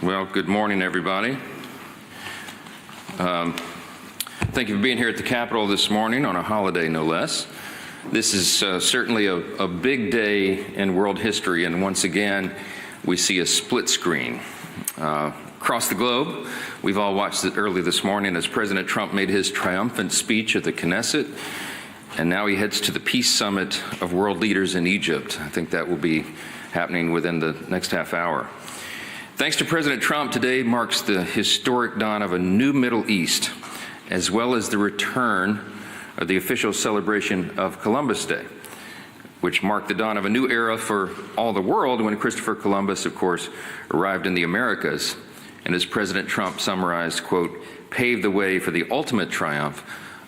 Well, good morning, everybody. Thank you for being here at the Capitol this morning on a holiday, no less. This is certainly a big day in world history, and once again, we see a split screen. Across the globe, we've all watched it early this morning as President Trump made his triumphant speech at the Knesset, and now he heads to the peace summit of world leaders in Egypt. I think that will be happening within the next half hour. Thanks to President Trump, today marks the historic dawn of a new Middle East, as well as the return of the official celebration of Columbus Day, which marked the dawn of a new era for all the world when Christopher Columbus, of course, arrived in the Americas, and as President Trump summarized, quote, paved the way for the ultimate triumph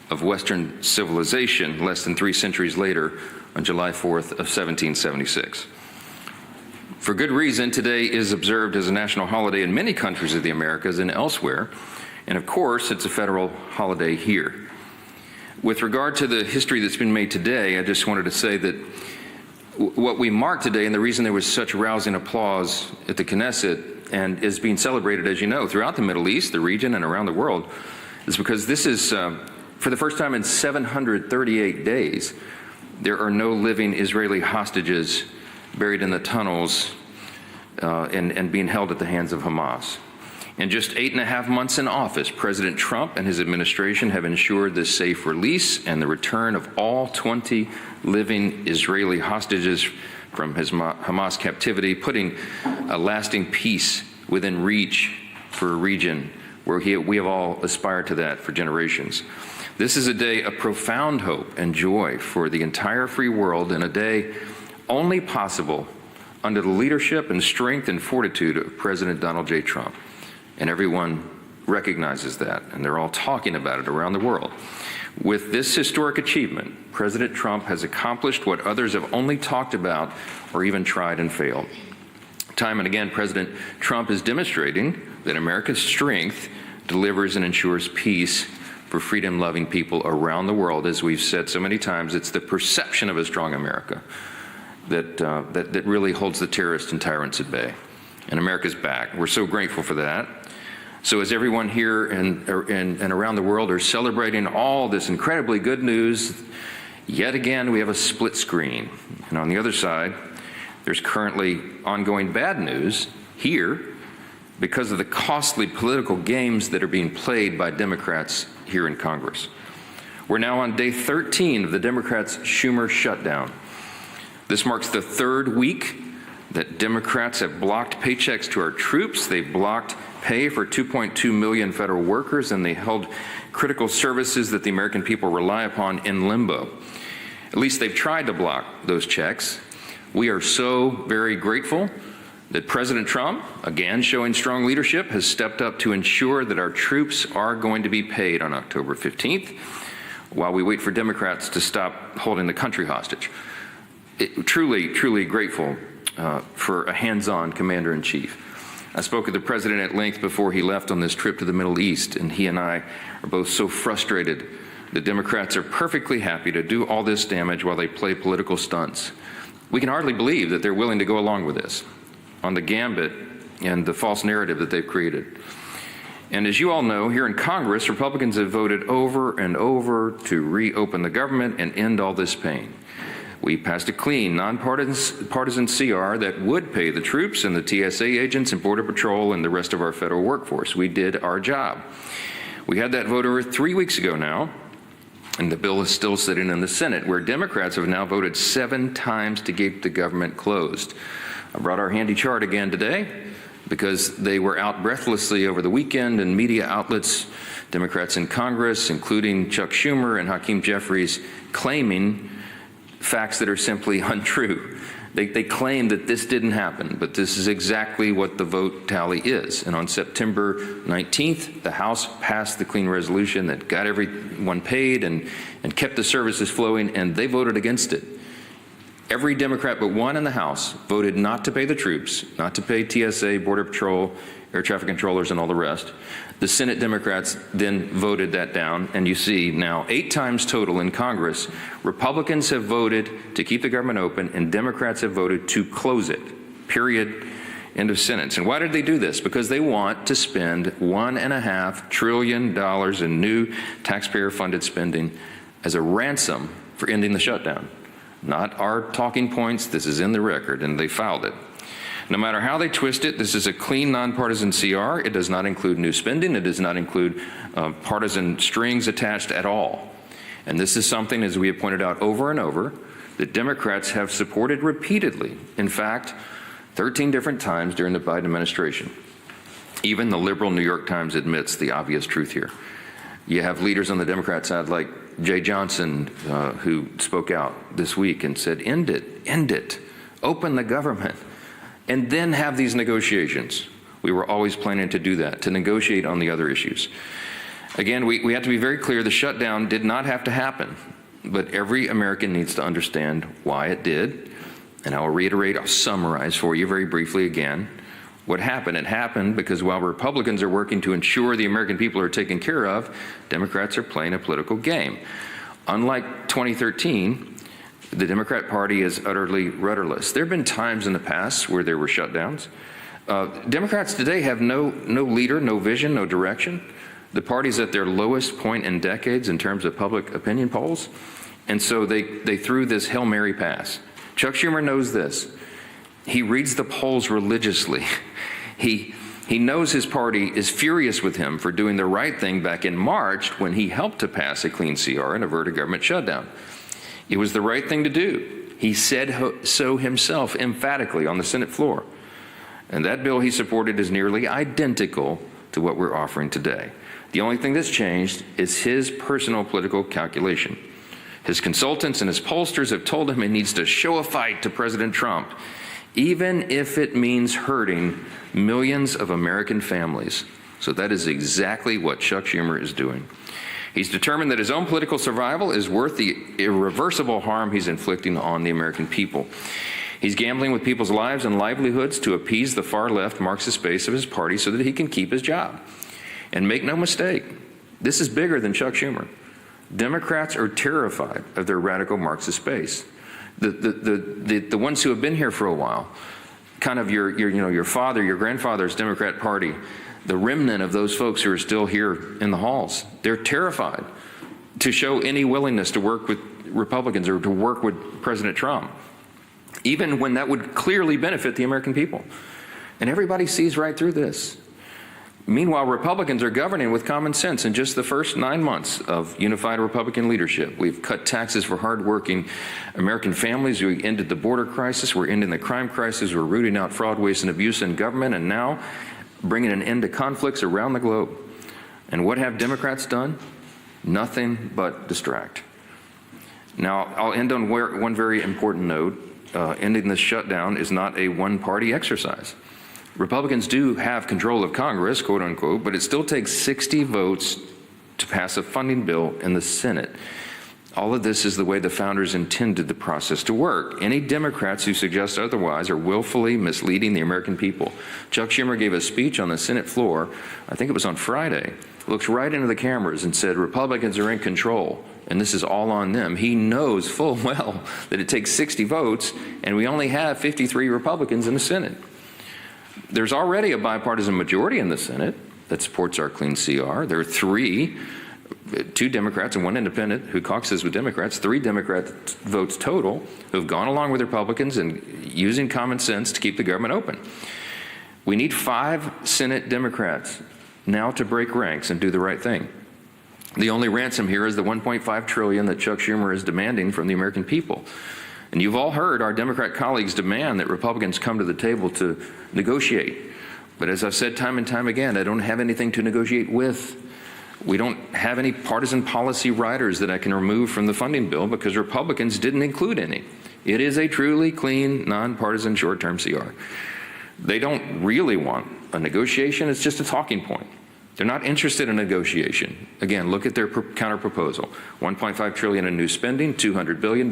of Western civilization less than 3 centuries later on July 4th of 1776. For good reason, today is observed as a national holiday in many countries of the Americas and elsewhere, and of course, it's a federal holiday here. With regard to the history that's been made today, I just wanted to say that what we mark today, and the reason there was such rousing applause at the Knesset and is being celebrated, as you know, throughout the Middle East, the region, and around the world, is because this is, for the first time in 738 days, there are no living Israeli hostages buried in the tunnels and being held at the hands of Hamas. In just 8.5 months in office, President Trump and his administration have ensured the safe release and the return of all 20 living Israeli hostages from Hamas captivity, putting a lasting peace within reach for a region where we have all aspired to that for generations. This is a day of profound hope and joy for the entire free world, and a day only possible under the leadership and strength and fortitude of President Donald J. Trump. And everyone recognizes that, and they're all talking about it around the world. With this historic achievement, President Trump has accomplished what others have only talked about or even tried and failed. Time and again, President Trump is demonstrating that America's strength delivers and ensures peace for freedom-loving people around the world. As we've said so many times, it's the perception of a strong America that really holds the terrorists and tyrants at bay. And America's back. We're so grateful for that. So as everyone here and around the world are celebrating all this incredibly good news, yet again we have a split screen. And on the other side, there's currently ongoing bad news here because of the costly political games that are being played by Democrats here in Congress. We're now on day 13 of the Democrats' Schumer shutdown. This marks the third week that Democrats have blocked paychecks to our troops. They've blocked pay for 2.2 million federal workers, and they held critical services that the American people rely upon in limbo. At least they've tried to block those checks. We are so very grateful that President Trump, again showing strong leadership, has stepped up to ensure that our troops are going to be paid on October 15th, while we wait for Democrats to stop holding the country hostage. Truly grateful for a hands-on commander-in-chief. I spoke with the president at length before he left on this trip to the Middle East, and he and I are both so frustrated that Democrats are perfectly happy to do all this damage while they play political stunts. We can hardly believe that they're willing to go along with this on the gambit and the false narrative that they've created. And as you all know, here in Congress, Republicans have voted over and over to reopen the government and end all this pain. We passed a clean, nonpartisan CR that would pay the troops and the TSA agents and Border Patrol and the rest of our federal workforce. We did our job. We had that vote over 3 weeks ago now, and the bill is still sitting in the Senate, where Democrats have now voted 7 times to keep the government closed. I brought our handy chart again today because they were out breathlessly over the weekend, and media outlets, Democrats in Congress, including Chuck Schumer and Hakeem Jeffries, claiming facts that are simply untrue. They claim that this didn't happen, but this is exactly what the vote tally is. And on September 19th, the House passed the clean resolution that got everyone paid and kept the services flowing, and they voted against it. Every Democrat but one in the House voted not to pay the troops, not to pay TSA, Border Patrol, air traffic controllers, and all the rest. The Senate Democrats then voted that down, and you see now 8 times total in Congress, Republicans have voted to keep the government open, and Democrats have voted to close it, period. End of sentence. And why did they do this? Because they want to spend $1.5 trillion in new taxpayer-funded spending as a ransom for ending the shutdown. Not our talking points. This is in the record, and they filed it. No matter how they twist it, this is a clean, nonpartisan CR. It does not include new spending. It does not include partisan strings attached at all. And this is something, as we have pointed out over and over, that Democrats have supported repeatedly. In fact, 13 different times during the Biden administration. Even the liberal New York Times admits the obvious truth here. You have leaders on the Democrat side like Jay Johnson, who spoke out this week and said, end it, open the government, and then have these negotiations. We were always planning to do that, to negotiate on the other issues. Again, we have to be very clear, the shutdown did not have to happen, but every American needs to understand why it did. And I'll reiterate, I'll summarize for you very briefly again what happened. It happened because while Republicans are working to ensure the American people are taken care of, Democrats are playing a political game. Unlike 2013, the Democrat Party is utterly rudderless. There have been times in the past where there were shutdowns. Democrats today have no leader, no vision, no direction. The party's at their lowest point in decades in terms of public opinion polls. And so they threw this Hail Mary pass. Chuck Schumer knows this. He reads the polls religiously. He knows his party is furious with him for doing the right thing back in March when he helped to pass a clean CR and avert a government shutdown. It was the right thing to do. He said so himself emphatically on the Senate floor. And that bill he supported is nearly identical to what we're offering today. The only thing that's changed is his personal political calculation. His consultants and his pollsters have told him he needs to show a fight to President Trump, even if it means hurting millions of American families. So that is exactly what Chuck Schumer is doing. He's determined that his own political survival is worth the irreversible harm he's inflicting on the American people. He's gambling with people's lives and livelihoods to appease the far-left Marxist base of his party so that he can keep his job. And make no mistake, this is bigger than Chuck Schumer. Democrats are terrified of their radical Marxist base. The ones who have been here for a while, kind of your father, your grandfather's Democrat Party, the remnant of those folks who are still here in the halls, they're terrified to show any willingness to work with Republicans or to work with President Trump, even when that would clearly benefit the American people. And everybody sees right through this. Meanwhile, Republicans are governing with common sense. In just the first 9 months of unified Republican leadership, we've cut taxes for hardworking American families. We ended the border crisis. We're ending the crime crisis. We're rooting out fraud, waste, and abuse in government, and now bringing an end to conflicts around the globe. And what have Democrats done? Nothing but distract. Now, I'll end on one very important note. Ending this shutdown is not a one-party exercise. Republicans do have control of Congress, quote unquote, but it still takes 60 votes to pass a funding bill in the Senate. All of this is the way the founders intended the process to work. Any Democrats who suggest otherwise are willfully misleading the American people. Chuck Schumer gave a speech on the Senate floor, I think it was on Friday, looks right into the cameras and said, Republicans are in control, and this is all on them. He knows full well that it takes 60 votes, and we only have 53 Republicans in the Senate. There's already a bipartisan majority in the Senate that supports our clean CR. There are two Democrats and one independent who caucuses with Democrats, 3 Democrat votes total who have gone along with Republicans and using common sense to keep the government open. We need 5 Senate Democrats now to break ranks and do the right thing. The only ransom here is the $1.5 trillion that Chuck Schumer is demanding from the American people. And you've all heard our Democrat colleagues demand that Republicans come to the table to negotiate. But as I've said time and time again, I don't have anything to negotiate with. We don't have any partisan policy riders that I can remove from the funding bill because Republicans didn't include any. It is a truly clean, nonpartisan short-term CR. They don't really want a negotiation. It's just a talking point. They're not interested in negotiation. Again, look at their counter proposal. $1.5 trillion in new spending, $200 billion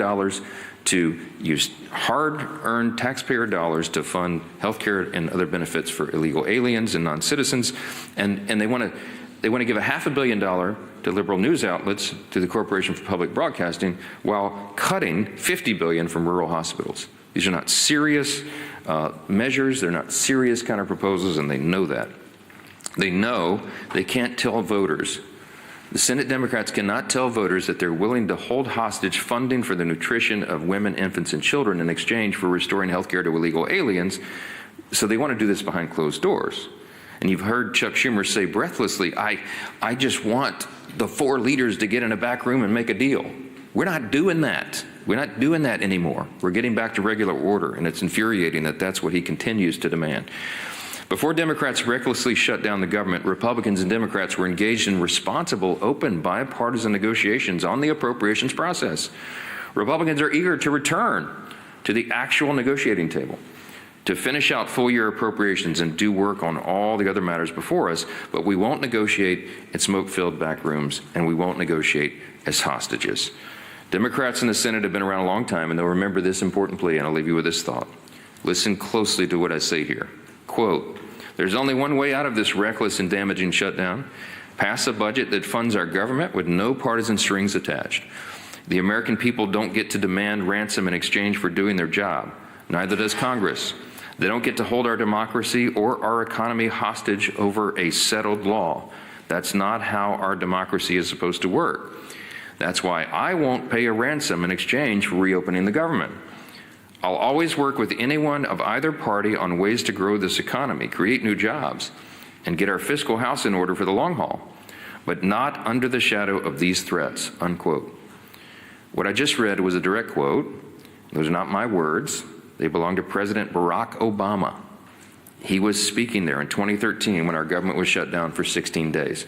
to use hard-earned taxpayer dollars to fund health care and other benefits for illegal aliens and non-citizens. And they want to give a $500 million to liberal news outlets, to the Corporation for Public Broadcasting, while cutting $50 billion from rural hospitals. These are not serious measures. They're not serious counterproposals, and they know that. They know they can't tell voters. The Senate Democrats cannot tell voters that they're willing to hold hostage funding for the nutrition of women, infants, and children in exchange for restoring health care to illegal aliens. So they want to do this behind closed doors. And you've heard Chuck Schumer say breathlessly, I just want the 4 leaders to get in a back room and make a deal. We're not doing that. We're not doing that anymore. We're getting back to regular order, and it's infuriating that that's what he continues to demand. Before Democrats recklessly shut down the government, Republicans and Democrats were engaged in responsible, open, bipartisan negotiations on the appropriations process. Republicans are eager to return to the actual negotiating table, to finish out full-year appropriations and do work on all the other matters before us, but we won't negotiate in smoke-filled back rooms, and we won't negotiate as hostages. Democrats in the Senate have been around a long time, and they'll remember this important plea, and I'll leave you with this thought. Listen closely to what I say here. Quote, there's only one way out of this reckless and damaging shutdown. Pass a budget that funds our government with no partisan strings attached. The American people don't get to demand ransom in exchange for doing their job. Neither does Congress. They don't get to hold our democracy or our economy hostage over a settled law. That's not how our democracy is supposed to work. That's why I won't pay a ransom in exchange for reopening the government. I'll always work with anyone of either party on ways to grow this economy, create new jobs, and get our fiscal house in order for the long haul, but not under the shadow of these threats, unquote. What I just read was a direct quote. Those are not my words. They belong to President Barack Obama. He was speaking there in 2013 when our government was shut down for 16 days.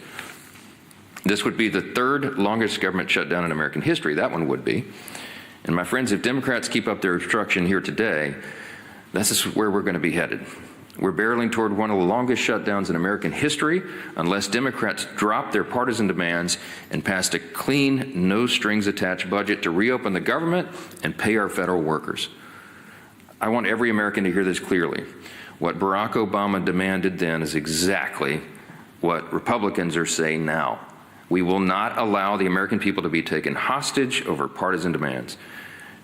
This would be the 3rd longest government shutdown in American history. That one would be. And my friends, if Democrats keep up their obstruction here today, this is where we're going to be headed. We're barreling toward one of the longest shutdowns in American history unless Democrats drop their partisan demands and pass a clean, no-strings-attached budget to reopen the government and pay our federal workers. I want every American to hear this clearly. What Barack Obama demanded then is exactly what Republicans are saying now. We will not allow the American people to be taken hostage over partisan demands.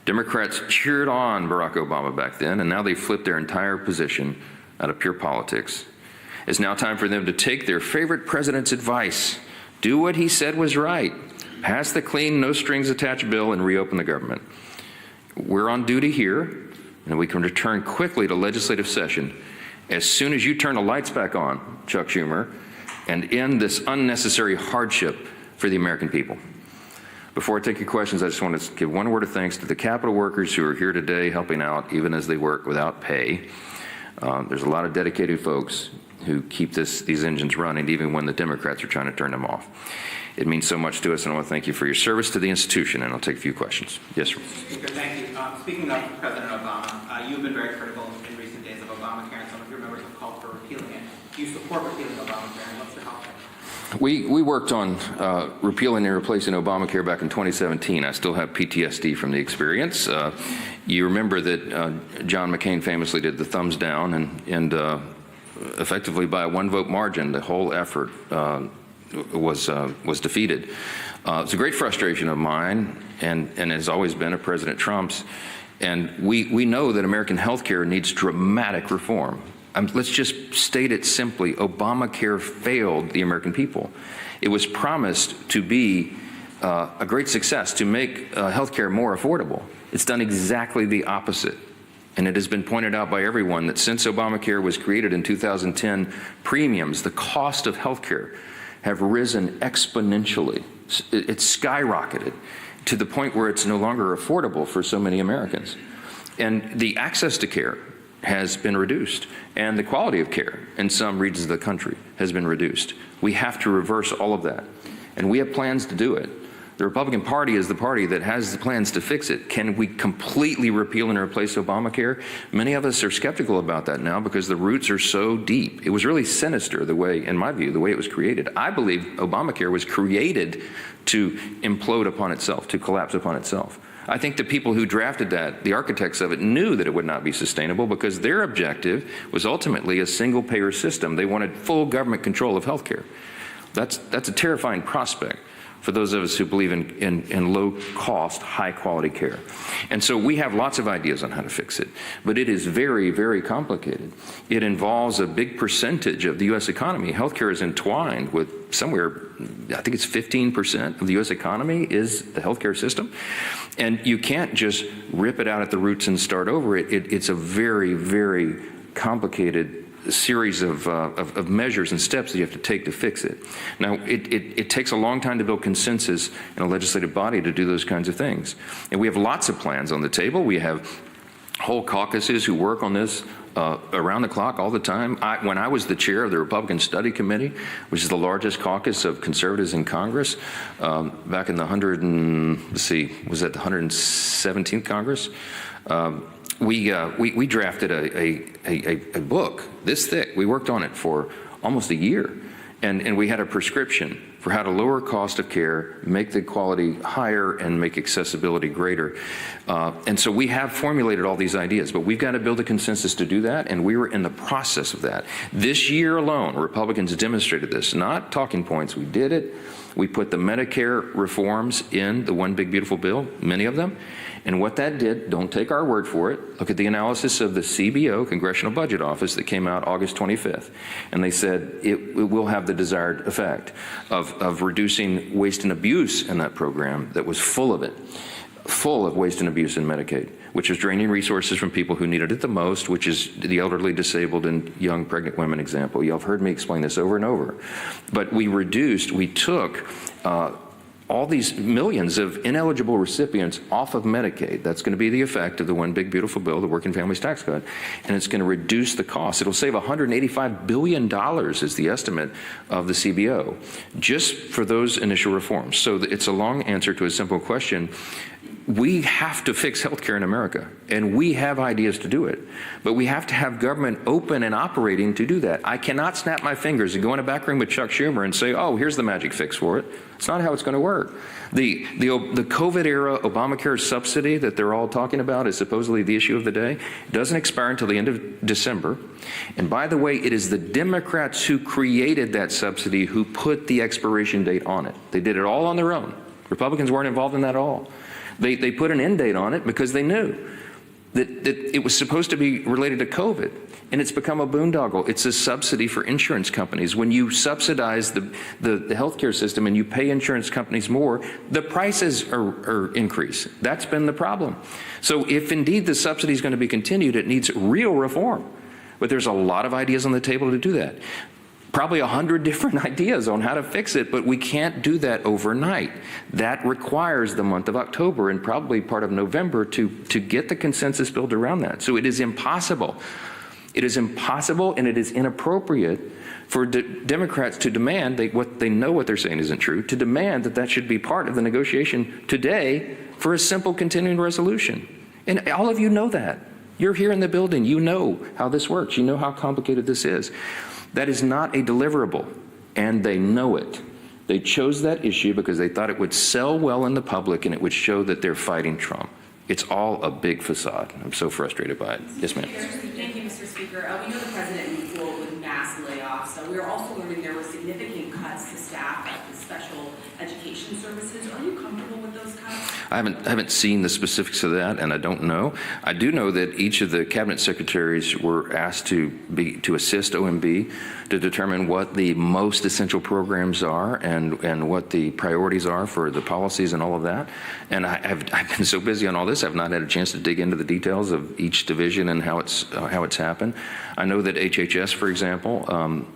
Democrats cheered on Barack Obama back then, and now they flipped their entire position out of pure politics. It's now time for them to take their favorite president's advice. Do what he said was right. Pass the clean, no-strings-attached bill and reopen the government. We're on duty here, and we can return quickly to legislative session as soon as you turn the lights back on, Chuck Schumer, and end this unnecessary hardship for the American people. Before I take your questions, I just want to give one word of thanks to the Capitol workers who are here today helping out even as they work without pay. There's a lot of dedicated folks who keep these engines running even when the Democrats are trying to turn them off. It means so much to us, and I want to thank you for your service to the institution, and I'll take a few questions. Yes, sir. Speaker, thank you. Speaking of President Obama, you've been very critical in recent days of Obamacare, and some of your members have called for repealing it. Do you support repealing Obamacare, and what's your comment? We worked on repealing and replacing Obamacare back in 2017. I still have PTSD from the experience. You remember that John McCain famously did the thumbs down, and effectively by a 1-vote margin, the whole effort was defeated. It's a great frustration of mine, and has always been of President Trump's. And we know that American health care needs dramatic reform. Let's just state it simply. Obamacare failed the American people. It was promised to be a great success, to make health care more affordable. It's done exactly the opposite. And it has been pointed out by everyone that since Obamacare was created in 2010, premiums, the cost of health care, have risen exponentially. It's skyrocketed to the point where it's no longer affordable for so many Americans. And the access to care has been reduced, and the quality of care in some regions of the country has been reduced. We have to reverse all of that, and we have plans to do it. The Republican Party is the party that has the plans to fix it. Can we completely repeal and replace Obamacare? Many of us are skeptical about that now because the roots are so deep. It was really sinister the way, in my view, the way it was created. I believe Obamacare was created to implode upon itself, to collapse upon itself. I think the people who drafted that, the architects of it, knew that it would not be sustainable because their objective was ultimately a single-payer system. They wanted full government control of health care. That's a terrifying prospect. for those of us who believe in low-cost, high-quality care. And so we have lots of ideas on how to fix it, but it is very, very complicated. It involves a big percentage of the U.S. economy. Healthcare is entwined with somewhere, I think it's 15% of the U.S. economy is the healthcare system. And you can't just rip it out at the roots and start over. It's a very, very complicated series of measures and steps that you have to take to fix it. Now, it takes a long time to build consensus in a legislative body to do those kinds of things. And we have lots of plans on the table. We have whole caucuses who work on this around the clock all the time. When I was the chair of the Republican Study Committee, which is the largest caucus of conservatives in Congress, back in the 117th Congress, we drafted a book this thick. We worked on it for almost a year, and we had a prescription for how to lower cost of care, make the quality higher, and make accessibility greater. And so we have formulated all these ideas, but we've got to build a consensus to do that, and we were in the process of that. This year alone, Republicans demonstrated this, not talking points. We did it. We put the Medicare reforms in the One Big Beautiful Bill, many of them. And what that did, don't take our word for it, look at the analysis of the CBO, Congressional Budget Office, that came out August 25th. And they said it will have the desired effect of reducing waste and abuse in that program that was full of it, full of waste and abuse in Medicaid, which was draining resources from people who needed it the most, which is the elderly, disabled, and young pregnant women example. Y'all have heard me explain this over and over. But we took all these millions of ineligible recipients off of Medicaid. That's going to be the effect of the One Big Beautiful Bill, the Working Families Tax Cut, and it's going to reduce the cost. It'll save $185 billion is the estimate of the CBO, just for those initial reforms. So it's a long answer to a simple question. We have to fix healthcare in America, and we have ideas to do it. But we have to have government open and operating to do that. I cannot snap my fingers and go in a back room with Chuck Schumer and say, oh, here's the magic fix for it. It's not how it's going to work. The COVID-era Obamacare subsidy that they're all talking about is supposedly the issue of the day. It doesn't expire until the end of December. And by the way, it is the Democrats who created that subsidy who put the expiration date on it. They did it all on their own. Republicans weren't involved in that at all. They put an end date on it because they knew that it was supposed to be related to COVID, and it's become a boondoggle. It's a subsidy for insurance companies. When you subsidize the healthcare system and you pay insurance companies more, the prices are increased. That's been the problem. So if indeed the subsidy is going to be continued, it needs real reform. But there's a lot of ideas on the table to do that. Probably 100 different ideas on how to fix it, but we can't do that overnight. That requires the month of October and probably part of November to get the consensus built around that. So it is impossible. It is impossible, and it is inappropriate for Democrats to demand what they're saying isn't true, to demand that should be part of the negotiation today for a simple continuing resolution. And all of you know that. You're here in the building. You know how this works. You know how complicated this is. That is not a deliverable, and they know it. They chose that issue because they thought it would sell well in the public and it would show that they're fighting Trump. It's all a big facade. I'm so frustrated by it. Yes, ma'am. Thank you, Mr. Speaker. We know the president moved forward with mass layoffs. We are also learning there were significant cuts to staff at the special education services. Are you comfortable with those cuts? I haven't seen the specifics of that, and I don't know. I do know that each of the cabinet secretaries were asked to assist OMB to determine what the most essential programs are and what the priorities are for the policies and all of that. And I've been so busy on all this, I've not had a chance to dig into the details of each division and how it's happened. I know that HHS, for example,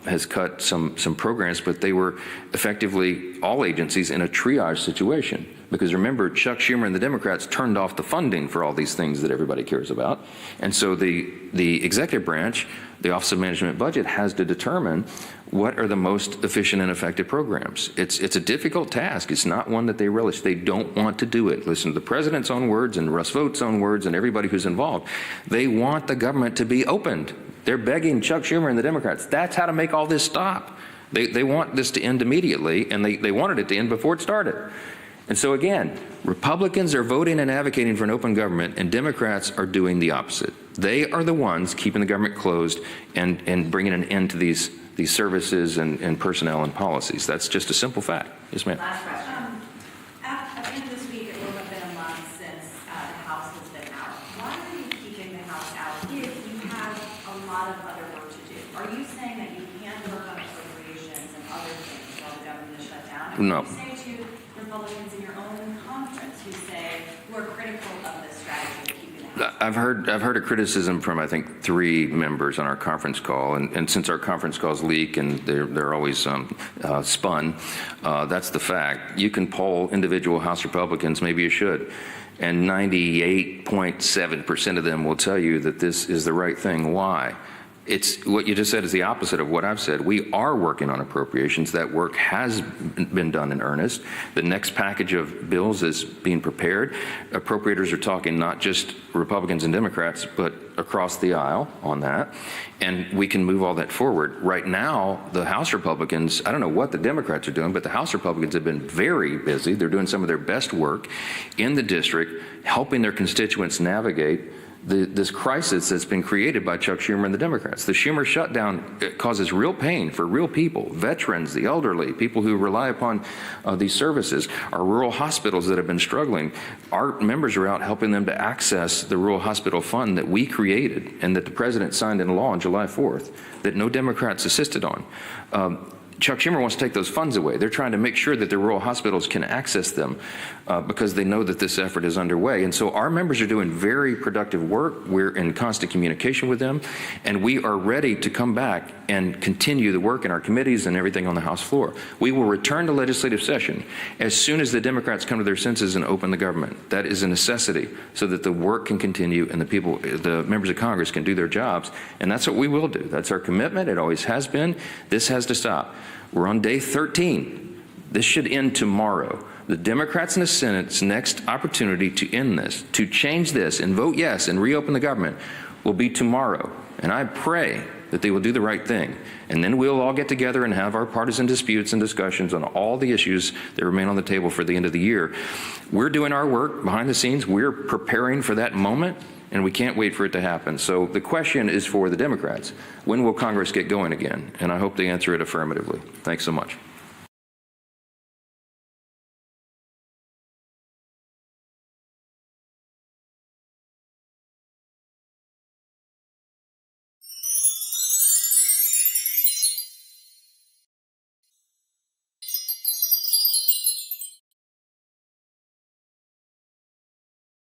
has cut some programs, but they were effectively all agencies in a triage situation. Because remember, Chuck Schumer and the Democrats turned off the funding for all these things that everybody cares about. And so the executive branch, the Office of Management and Budget, has to determine what are the most efficient and effective programs. It's a difficult task. It's not one that they relish. They don't want to do it. Listen to the president's own words and Russ Vogt's own words and everybody who's involved. They want the government to be opened. They're begging Chuck Schumer and the Democrats. That's how to make all this stop. They want this to end immediately, and they wanted it to end before it started. And so again, Republicans are voting and advocating for an open government, and Democrats are doing the opposite. They are the ones keeping the government closed and bringing an end to these services and personnel and policies. That's just a simple fact. Yes, ma'am. Last question. And No. what do you say to Republicans in your own conference who are critical of this strategy of keeping the House? I've heard a criticism from, I think, 3 members on our conference call, and since our conference calls leak and they're always spun, that's the fact. You can poll individual House Republicans, maybe you should, and 98.7% of them will tell you that this is the right thing. Why? It's what you just said is the opposite of what I've said. We are working on appropriations. That work has been done in earnest. The next package of bills is being prepared. Appropriators are talking not just Republicans and Democrats, but across the aisle on that. And we can move all that forward. Right now, the House Republicans, I don't know what the Democrats are doing, but the House Republicans have been very busy. They're doing some of their best work in the district, helping their constituents navigate this crisis that's been created by Chuck Schumer and the Democrats. The Schumer shutdown causes real pain for real people, veterans, the elderly, people who rely upon these services, our rural hospitals that have been struggling. Our members are out helping them to access the rural hospital fund that we created and that the president signed into law on July 4th that no Democrats assisted on. Chuck Schumer wants to take those funds away. They're trying to make sure that the rural hospitals can access them because they know that this effort is underway. And so our members are doing very productive work. We're in constant communication with them, and we are ready to come back and continue the work in our committees and everything on the House floor. We will return to legislative session as soon as the Democrats come to their senses and open the government. That is a necessity so that the work can continue and the members of Congress can do their jobs. And that's what we will do. That's our commitment. It always has been. This has to stop. We're on day 13. This should end tomorrow. The Democrats in the Senate's next opportunity to end this, to change this and vote yes and reopen the government will be tomorrow. And I pray that they will do the right thing. And then we'll all get together and have our partisan disputes and discussions on all the issues that remain on the table for the end of the year. We're doing our work behind the scenes. We're preparing for that moment, and we can't wait for it to happen. So the question is for the Democrats. When will Congress get going again? And I hope they answer it affirmatively. Thanks so much.